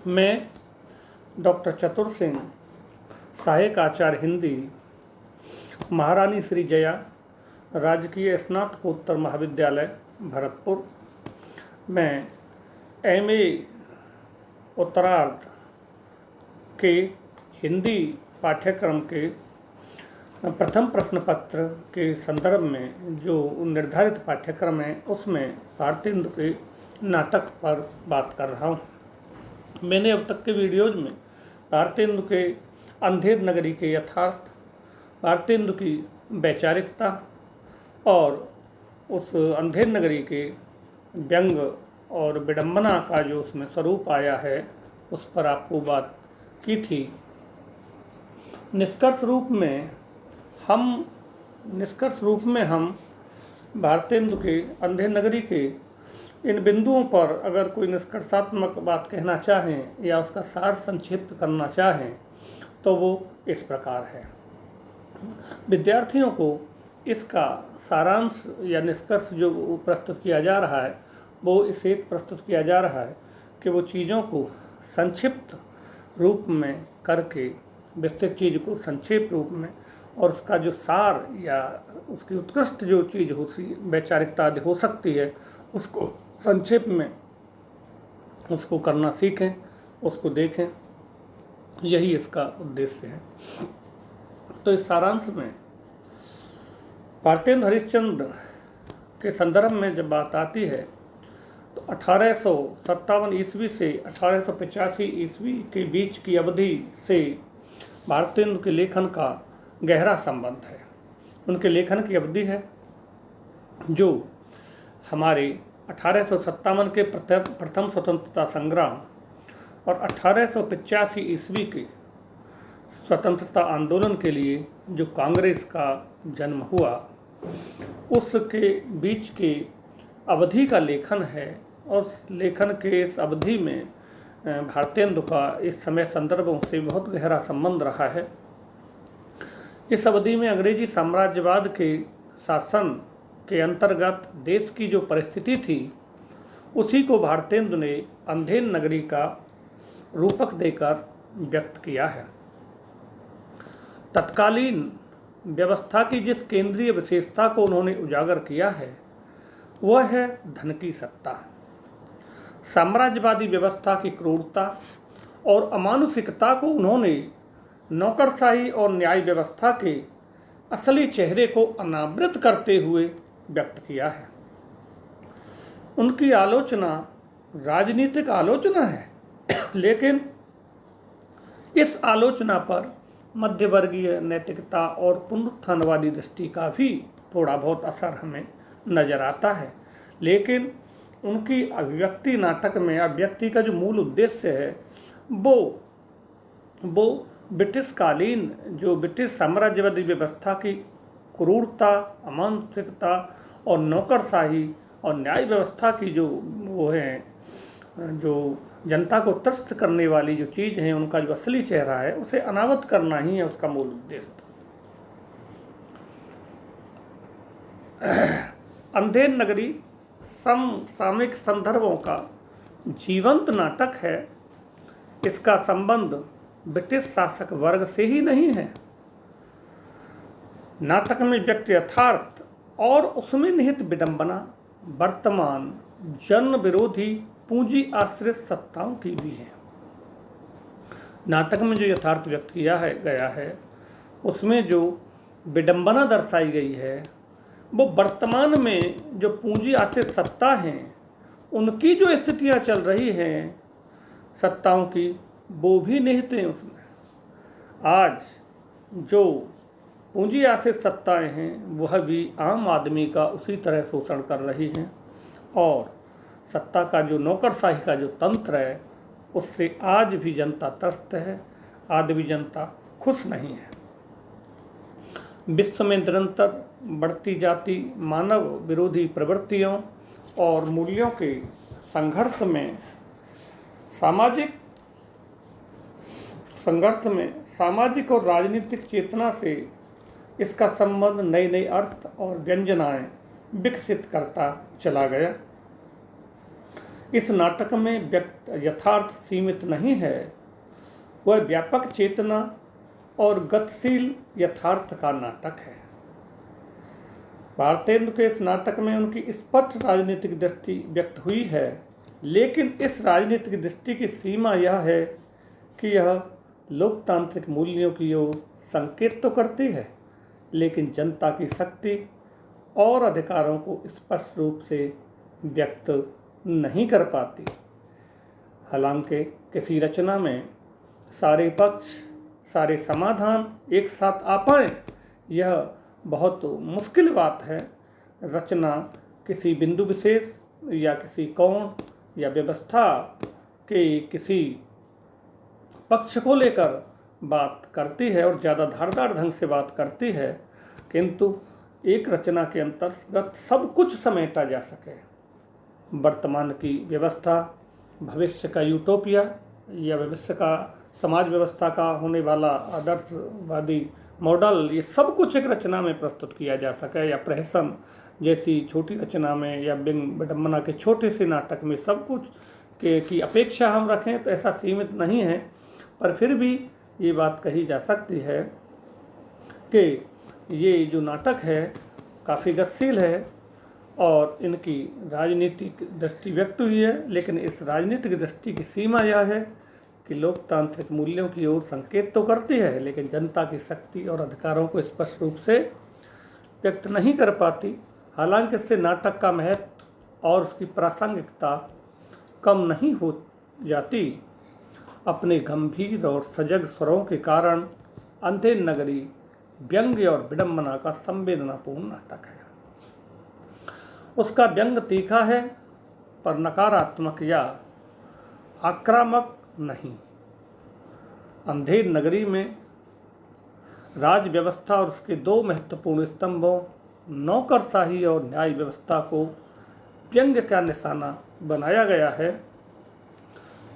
मैं डॉक्टर चतुर सिंह, सहायक आचार्य हिंदी, महारानी श्री जया राजकीय स्नातकोत्तर महाविद्यालय भरतपुर। मैं एमए उत्तरार्ध के हिंदी पाठ्यक्रम के प्रथम प्रश्न पत्र के संदर्भ में जो निर्धारित पाठ्यक्रम है उसमें भारतेंदु के नाटक पर बात कर रहा हूँ। मैंने अब तक के वीडियोज़ में भारतेंदु के अंधेर नगरी के यथार्थ, भारतेंदु की वैचारिकता और उस अंधेर नगरी के व्यंग और विडंबना का जो उसमें स्वरूप आया है उस पर आपको बात की थी। निष्कर्ष रूप में हम भारतेंदु के अंधेर नगरी के इन बिंदुओं पर अगर कोई निष्कर्षात्मक बात कहना चाहें या उसका सार संक्षिप्त करना चाहें तो वो इस प्रकार है। विद्यार्थियों को इसका सारांश या निष्कर्ष जो प्रस्तुत किया जा रहा है वो इसे प्रस्तुत किया जा रहा है कि वो चीज़ों को संक्षिप्त रूप में करके, विस्तृत चीज़ को संक्षेप रूप में और उसका जो सार या उसकी उत्कृष्ट जो चीज़ वैचारिकता आदि हो सकती है उसको संक्षेप में उसको करना सीखें, उसको देखें, यही इसका उद्देश्य है। तो इस सारांश में भारतेंदु हरिश्चंद्र के संदर्भ में जब बात आती है तो 1857 ईस्वी से 1885 ईस्वी के बीच की अवधि से भारतेंदु के लेखन का गहरा संबंध है। उनके लेखन की अवधि है जो हमारे 1857 के प्रथम स्वतंत्रता संग्राम और 1885 ईस्वी के स्वतंत्रता आंदोलन के लिए जो कांग्रेस का जन्म हुआ उसके बीच के अवधि का लेखन है। और लेखन के इस अवधि में भारतेंदु का इस समय संदर्भों से बहुत गहरा संबंध रहा है। इस अवधि में अंग्रेजी साम्राज्यवाद के शासन के अंतर्गत देश की जो परिस्थिति थी उसी को भारतेंदु ने अंधेर नगरी का रूपक देकर व्यक्त किया है। तत्कालीन व्यवस्था की जिस केंद्रीय विशेषता को उन्होंने उजागर किया है वह है धन की सत्ता। साम्राज्यवादी व्यवस्था की क्रूरता और अमानुषिकता को उन्होंने नौकरशाही और न्याय व्यवस्था के असली चेहरे को अनावृत करते हुए व्यक्त किया है। उनकी आलोचना राजनीतिक आलोचना है लेकिन इस आलोचना पर मध्यवर्गीय नैतिकता और पुनरुत्थानवादी दृष्टि का भी थोड़ा बहुत असर हमें नजर आता है। लेकिन उनकी अभिव्यक्ति नाटक में अभिव्यक्ति का जो मूल उद्देश्य है वो ब्रिटिश कालीन जो ब्रिटिश साम्राज्यवादी व्यवस्था की क्रूरता, अमानसिकता और नौकरशाही और न्याय व्यवस्था की जो वो है, जो जनता को त्रस्त करने वाली जो चीज़ है, उनका जो असली चेहरा है उसे अनावृत करना ही है उसका मूल उद्देश्य। अंधेर नगरी समसामयिक संदर्भों का जीवंत नाटक है। इसका संबंध ब्रिटिश शासक वर्ग से ही नहीं है। नाटक में व्यक्त यथार्थ और उसमें निहित विडंबना वर्तमान जन विरोधी पूंजी आश्रित सत्ताओं की भी है। नाटक में जो यथार्थ व्यक्त किया गया है उसमें जो विडंबना दर्शाई गई है वो वर्तमान में जो पूंजी आश्रित सत्ता हैं उनकी जो स्थितियां चल रही हैं सत्ताओं की वो भी निहित हैं उसमें। आज जो पूंजी आश्रित सत्ताएं हैं वह भी आम आदमी का उसी तरह शोषण कर रही हैं और सत्ता का जो नौकरशाही का जो तंत्र है उससे आज भी जनता त्रस्त है, आज भी जनता खुश नहीं है। विश्व में निरंतर बढ़ती जाती मानव विरोधी प्रवृत्तियों और मूल्यों के संघर्ष में सामाजिक और राजनीतिक चेतना से इसका संबंध नए नए अर्थ और व्यंजनाएं विकसित करता चला गया। इस नाटक में व्यक्त यथार्थ सीमित नहीं है, वह व्यापक चेतना और गतिशील यथार्थ का नाटक है। भारतेंदु के इस नाटक में उनकी स्पष्ट राजनीतिक दृष्टि व्यक्त हुई है, लेकिन इस राजनीतिक दृष्टि की सीमा यह है कि यह लोकतांत्रिक मूल्यों की ओर संकेत तो करती है, लेकिन जनता की शक्ति और अधिकारों को स्पष्ट रूप से व्यक्त नहीं कर पाती। हालांकि किसी रचना में सारे पक्ष, सारे समाधान एक साथ आ पाएं, यह बहुत मुश्किल बात है। रचना किसी बिंदु विशेष या किसी कोण या व्यवस्था के किसी पक्ष को लेकर बात करती है और ज़्यादा धारदार ढंग से बात करती है, किंतु एक रचना के अंतर्गत सब कुछ समेटा जा सके। वर्तमान की व्यवस्था, भविष्य का यूटोपिया या भविष्य का समाज व्यवस्था का होने वाला आदर्शवादी मॉडल, ये सब कुछ एक रचना में प्रस्तुत किया जा सके, या प्रहसन जैसी छोटी रचना में या बिंग विडम्बना के छोटे से नाटक में सब कुछ की अपेक्षा हम रखें तो ऐसा सीमित नहीं है। पर फिर भी ये बात कही जा सकती है कि ये जो नाटक है काफ़ी गतिशील है और इनकी राजनीतिक दृष्टि व्यक्त हुई है, लेकिन इस राजनीतिक दृष्टि की सीमा यह है कि लोकतांत्रिक मूल्यों की ओर संकेत तो करती है, लेकिन जनता की शक्ति और अधिकारों को स्पष्ट रूप से व्यक्त नहीं कर पाती। हालांकि इससे नाटक का महत्व और उसकी प्रासंगिकता कम नहीं हो जाती। अपने गंभीर और सजग स्वरों के कारण अंधेर नगरी व्यंग्य और विडंबना का संवेदनापूर्ण नाटक है। उसका व्यंग तीखा है, पर नकारात्मक या आक्रामक नहीं। अंधेर नगरी में राज व्यवस्था और उसके दो महत्वपूर्ण स्तंभों, नौकरशाही और न्याय व्यवस्था को व्यंग्य का निशाना बनाया गया है।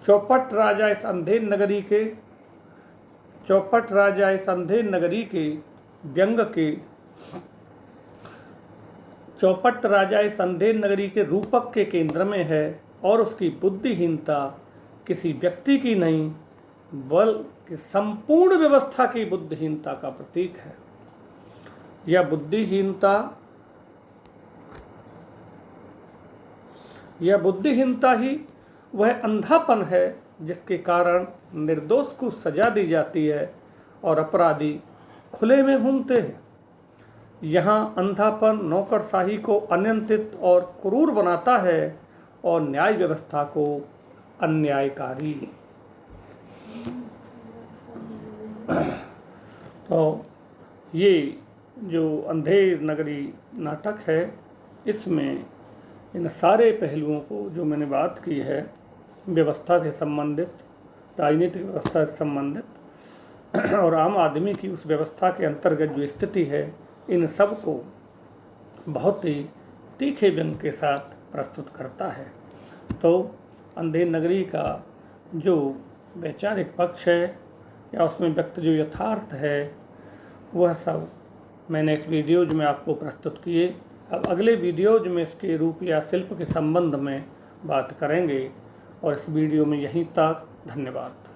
चौपट राजा इस अंधेर नगरी के रूपक के केंद्र में है और उसकी बुद्धिहीनता किसी व्यक्ति की नहीं बल्कि संपूर्ण व्यवस्था की बुद्धिहीनता का प्रतीक है। यह बुद्धिहीनता ही वह अंधापन है जिसके कारण निर्दोष को सजा दी जाती है और अपराधी खुले में घूमते हैं। यहाँ अंधापन नौकरशाही को अनियंत्रित और क्रूर बनाता है और न्याय व्यवस्था को अन्यायकारी। तो ये जो अंधेर नगरी नाटक है, इसमें इन सारे पहलुओं को जो मैंने बात की है, व्यवस्था से संबंधित, राजनीतिक व्यवस्था से संबंधित और आम आदमी की उस व्यवस्था के अंतर्गत जो स्थिति है, इन सब को बहुत ही तीखे व्यंग के साथ प्रस्तुत करता है। तो अंधेर नगरी का जो वैचारिक पक्ष है या उसमें व्यक्त जो यथार्थ है, वह सब मैंने इस वीडियोज में आपको प्रस्तुत किए। अब अगले वीडियोज में इसके रूप या शिल्प के संबंध में बात करेंगे और इस वीडियो में यहीं तक। धन्यवाद।